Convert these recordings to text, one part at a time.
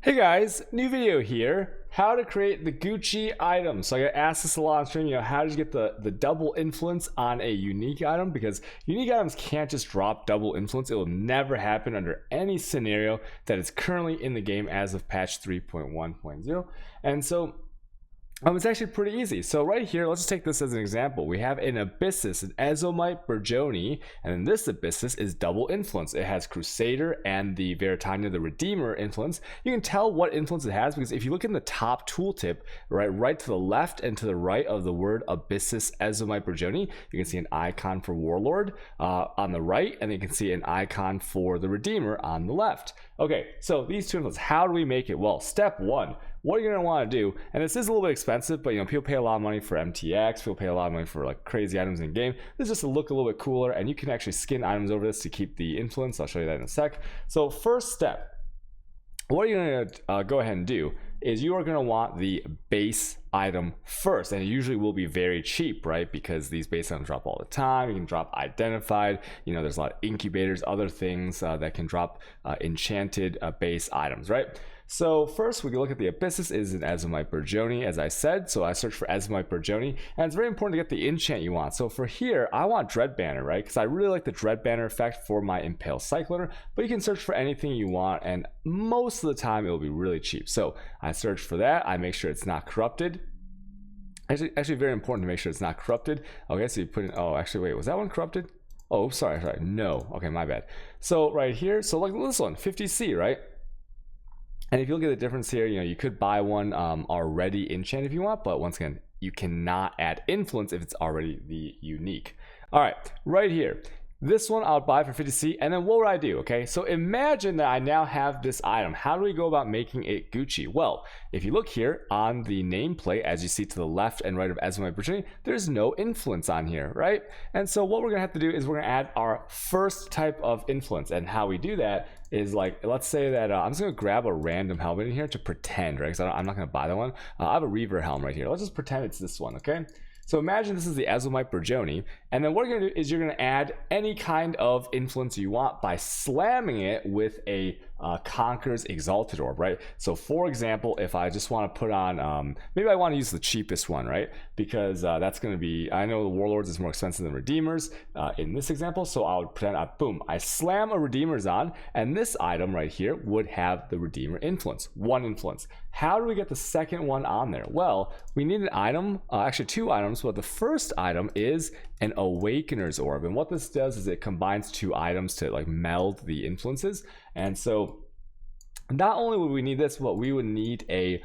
Hey guys, new video here. How to create the Gucci item. So I got asked this a lot on stream, how did you get the double influence on a unique item? Because unique items can't just drop double influence. It will never happen under any scenario that is currently in the game as of patch 3.1.0. And so it's actually pretty easy. So right here, let's just take this as an example. We have an Abyssus, an Ezomite Burjoni, and then this Abyssus is double influence. It has Crusader and the Veritania, the Redeemer influence. You can tell what influence it has because if you look in the top tooltip, right to the left and to the right of the word Abyssus Ezomite Burjoni, you can see an icon for Warlord on the right, and you can see an icon for the Redeemer on the left. Okay, so these two influences, how do we make it? Well, step one, what you're going to want to do, and this is a little bit expensive, but people pay a lot of money for MTX, people pay a lot of money for like crazy items in game. This is just to look a little bit cooler, and you can actually skin items over this to keep the influence. I'll show you that in a sec. So first step, what you're going to go ahead and do is you are going to want the base item first, and it usually will be very cheap, right? Because these base items drop all the time. You can drop identified, there's a lot of incubators, other things that can drop enchanted base items, right? So first we can look at the Abyssus is an Ezomite Burjoni, as I said. So I search for Ezomite Burjoni, and it's very important to get the enchant you want. So for here, I want Dread Banner, right? Because I really like the Dread Banner effect for my Impale Cycloner, but you can search for anything you want, and most of the time it will be really cheap. So I search for that, I make sure it's not corrupted. Actually very important to make sure it's not corrupted. Okay, so you put in, oh, actually, wait, was that one corrupted? Oh, sorry, no, okay, my bad. So right here, so like this one, 50C, right? And if you look at the difference here, you could buy one already enchanted if you want, but once again, you cannot add influence if it's already the unique. All right, right here. This one I'll buy for 50C, and then what would I do? Okay, so imagine that I now have this item. How do we go about making it Gucci? Well, if you look here on the nameplate, as you see to the left and right of Ezomite Burjoni, there's no influence on here, right? And so what we're gonna have to do is we're gonna add our first type of influence, and how we do that is like, let's say that I'm just gonna grab a random helmet in here to pretend, right? Because I'm not gonna buy that one. I have a Reaver helm right here. Let's just pretend it's this one, okay? So imagine this is the Ezomite Burjoni, and then what you're going to do is you're going to add any kind of influence you want by slamming it with a Conqueror's Exalted Orb, right? So for example, if I just want to put on, maybe I want to use the cheapest one, right? Because that's going to be, I know the Warlords is more expensive than Redeemers in this example, so I would pretend, boom, I slam a Redeemer's on, and this item right here would have the Redeemer influence, one influence. How do we get the second one on there? Well, we need an item, actually two items, but the first item is an Awakener's Orb, and what this does is it combines two items to like meld the influences. And so not only would we need this, but we would need a,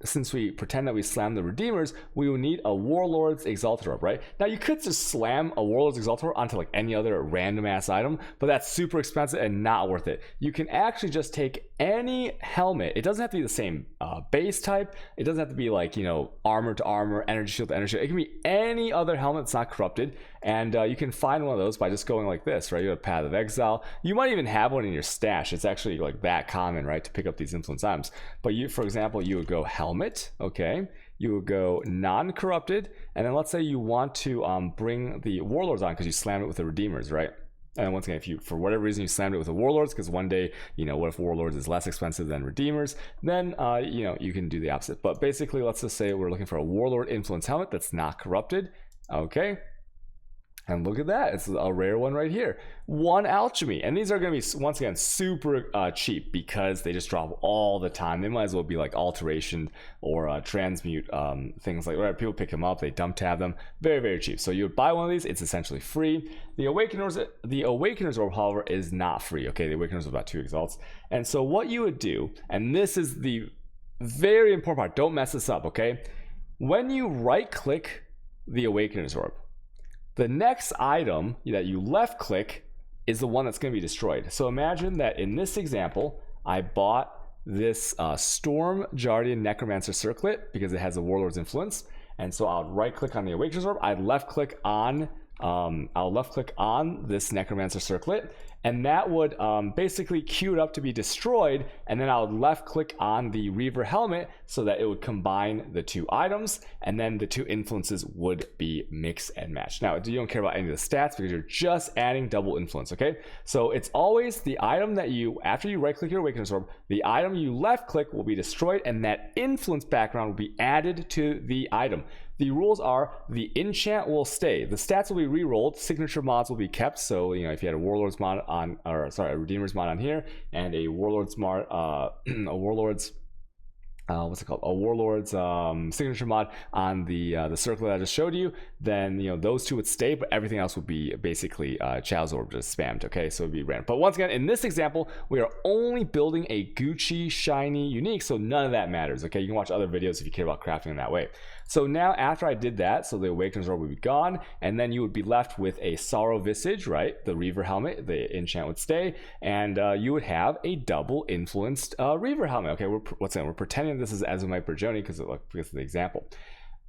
since we pretend that we slam the Redeemers, we would need a Warlord's Exalted Orb, right? Now you could just slam a Warlord's Exalted Orb onto like any other random ass item, but that's super expensive and not worth it. You can actually just take any helmet. It doesn't have to be the same base type. It doesn't have to be like, armor to armor, energy shield to energy shield. It can be any other helmet that's not corrupted. And you can find one of those by just going like this, right? You have Path of Exile. You might even have one in your stash. It's actually like that common, right, to pick up these influence items. But you, for example, you would go helmet, okay? You would go non-corrupted, and then let's say you want to bring the Warlords on because you slammed it with the Redeemers, right? And once again, if you, for whatever reason, you slammed it with the Warlords, because one day, what if Warlords is less expensive than Redeemers, then, you can do the opposite. But basically, let's just say we're looking for a Warlord influence helmet that's not corrupted, okay? And look at that, it's a rare one right here. One alchemy, and these are gonna be, once again, super cheap because they just drop all the time. They might as well be like alteration or transmute, things like that. People pick them up, they dump tab them, very, very cheap. So you would buy one of these, it's essentially free. The Awakener's Orb, however, is not free, okay? The Awakener's Orb about 2 exalts. And so what you would do, and this is the very important part, don't mess this up, okay? When you right click the Awakener's Orb, the next item that you left click is the one that's going to be destroyed. So imagine that in this example, I bought this Storm Jardian Necromancer Circlet because it has a Warlord's influence. And so I'll right click on the Awakener's Orb. I'd left click on, this Necromancer Circlet. and that would basically queue it up to be destroyed, and then I would left click on the Reaver helmet so that it would combine the two items, and then the two influences would be mix and match. Now you don't care about any of the stats because you're just adding double influence. Okay, so it's always the item that you, after you right click your Awakened Orb, the item you left click will be destroyed, and that influence background will be added to the item. The rules are the enchant will stay, the stats will be re-rolled, signature mods will be kept. So if you had a Warlords mod on, or sorry, a Redeemer's mod on here, and a Warlords mod, a Warlords what's it called, a Warlords signature mod on the circle that I just showed you, then those two would stay, but everything else would be basically Chow's Orb just spammed. Okay, so it'd be random. But once again, in this example, we are only building a Gucci shiny unique, so none of that matters. Okay, you can watch other videos if you care about crafting in that way. So now after I did that, so the Awakened Orb would be gone, and then you would be left with a Sorrow Visage, right? The Reaver helmet, the enchant would stay, and you would have a double influenced Reaver helmet. Okay, we're pretending this is Azumite Burjoni because of the example.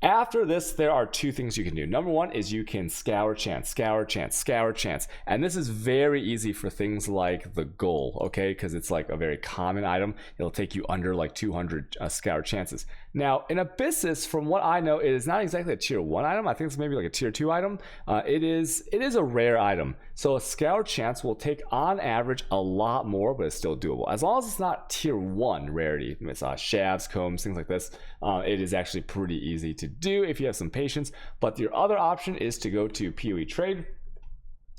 After this, there are two things you can do. Number one is you can scour chance, scour chance, scour chance. And this is very easy for things like the goal, okay? Because it's like a very common item. It'll take you under like 200 scour chances. Now, in Abyssus, from what I know, it is not exactly a tier 1 item. I think it's maybe like a tier 2 item. It is a rare item. So a scour chance will take on average a lot more, but it's still doable. As long as it's not tier 1 rarity. It's shafts, combs, things like this. It is actually pretty easy to do if you have some patience. But your other option is to go to PoE trade,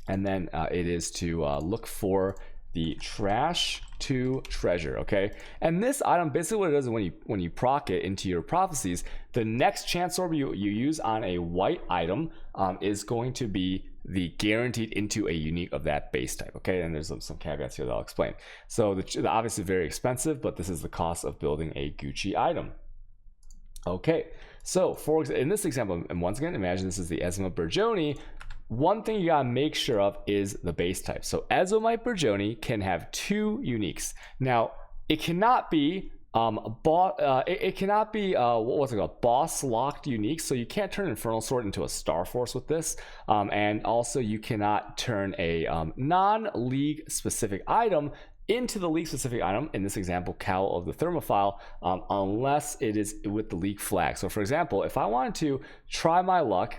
and then it is to look for the trash to treasure. Okay, and this item basically what it does is when you proc it into your prophecies, the next chance orb you use on a white item is going to be the guaranteed into a unique of that base type. Okay, and there's some caveats here that I'll explain. So the obviously very expensive, but this is the cost of building a Gucci item. Okay, so in this example, and once again, imagine this is the Azumite Burjoni. One thing you gotta make sure of is the base type. So Azumite Burjoni can have two uniques. Now, it cannot be what's it called, boss locked unique. So you can't turn Infernal Sword into a Star Force with this, and also you cannot turn a non-league specific item into the league specific item, in this example Cowl of the Thermophile, unless it is with the league flag. So for example, if I wanted to try my luck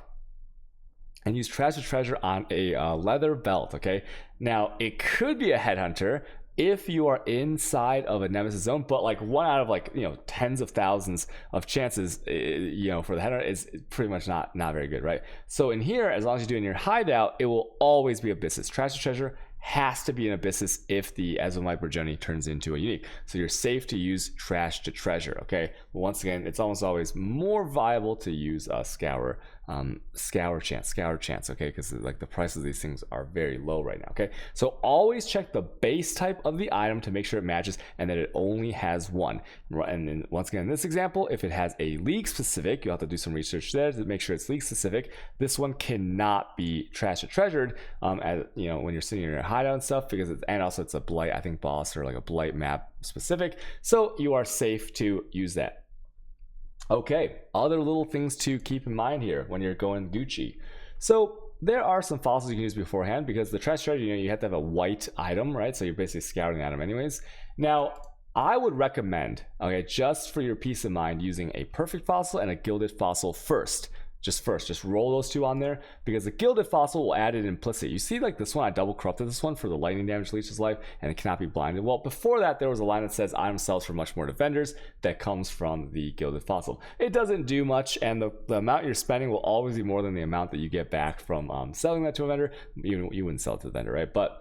and use Trash to Treasure on a leather belt, okay, now it could be a Headhunter if you are inside of a Nemesis zone, but like 1 out of tens of thousands of chances, for the Headhunter is pretty much not very good, right? So in here, as long as you do it in your hideout, it will always be Abyssus. Trash to Treasure has to be an Abyssus if the Azumite Burjoni turns into a unique. So you're safe to use Trash to Treasure, okay? But once again, it's almost always more viable to use Scour chance, okay? Because like the prices of these things are very low right now, okay? So always check the base type of the item to make sure it matches and that it only has one. And then once again, in this example, if it has a league specific, you'll have to do some research there to make sure it's league specific. This one cannot be Trash to Treasured, when you're sitting in your hideout and stuff, because it's a blight, I think, boss or like a blight map specific. So you are safe to use that. Okay, other little things to keep in mind here when you're going Gucci. So there are some fossils you can use beforehand, because the trash treasure, you have to have a white item, right? So you're basically scouting the item anyways. Now, I would recommend, okay, just for your peace of mind, using a perfect fossil and a gilded fossil first. Just roll those two on there, because the gilded fossil will add it implicit. You see, like this one, I double corrupted this one for the lightning damage leeches life, and it cannot be blinded. Well, before that, there was a line that says item sells for much more to vendors. That comes from the gilded fossil. It doesn't do much, and the amount you're spending will always be more than the amount that you get back from selling that to a vendor. You wouldn't sell it to the vendor, right? But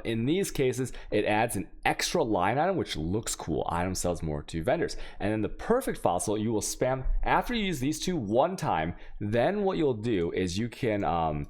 in these cases, it adds an extra line item, which looks cool. Item sells more to vendors. And then the perfect fossil, you will spam after you use these two one time. Then what you'll do is you can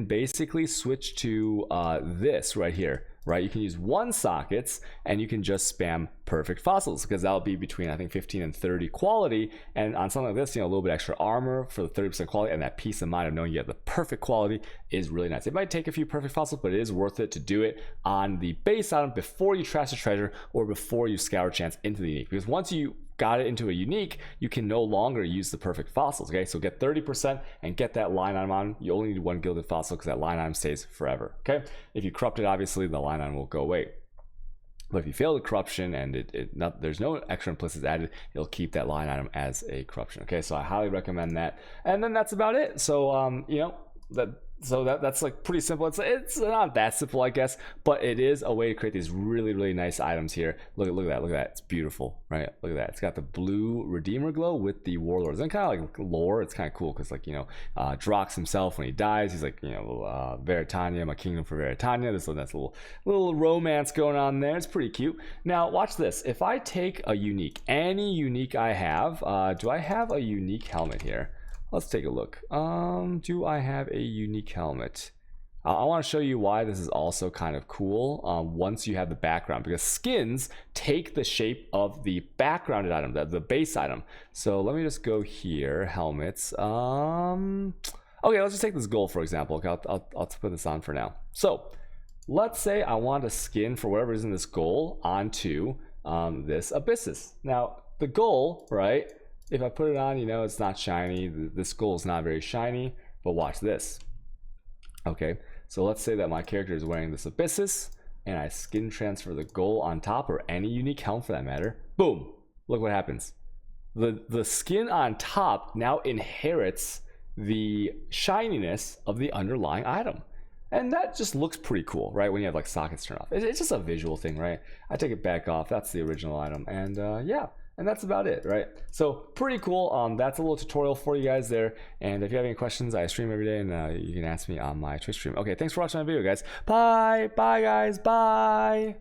basically switch to this right here, right? You can use 1 sockets and you can just spam perfect fossils, because that'll be between, I think, 15 and 30 quality. And on something like this, a little bit extra armor for the 30% quality, and that peace of mind of knowing you have the perfect quality is really nice. It might take a few perfect fossils, but it is worth it to do it on the base item before you trash the treasure or before you scour chance into the unique, because once you got it into a unique, you can no longer use the perfect fossils. Okay, so get 30% and get that line item on. You only need one gilded fossil because that line item stays forever. Okay, if you corrupt it, obviously the line item will go away. But if you fail the corruption and there's no extra implicits added, it'll keep that line item as a corruption. Okay, so I highly recommend that. And then that's about it. So you know, that's like pretty simple. It's not that simple, I guess, but it is a way to create these really nice items here. Look at that. It's beautiful, right? Look at that. It's got the blue Redeemer glow with the warlords, and kind of like lore. It's kind of cool because, like, you know, Drox himself, when he dies, he's like, you know, Veritania, my kingdom for Veritania. That's a little romance going on there. It's pretty cute. Now watch this. If I take a unique, any unique I have, do I have a unique helmet here? Let's take a look. Do I have a unique helmet? I want to show you why this is also kind of cool once you have the background, because skins take the shape of the backgrounded item, the base item. So let me just go here, helmets. Okay, let's just take this gold, for example. Okay, I'll put this on for now. So let's say I want a skin for whatever is in this goal onto this Abyssus. Now, the goal, right? If I put it on, you know, it's not shiny. This goal is not very shiny, but watch this. Okay, so let's say that my character is wearing this Abyssus, and I skin transfer the goal on top, or any unique helm for that matter. Boom! Look what happens. The skin on top now inherits the shininess of the underlying item. And that just looks pretty cool, right? When you have like sockets turned off. It's just a visual thing, right? I take it back off. That's the original item. And yeah. And that's about it, right? So pretty cool. That's a little tutorial for you guys there. And if you have any questions, I stream every day, and you can ask me on my Twitch stream. Okay, thanks for watching my video, guys. Bye, guys, bye.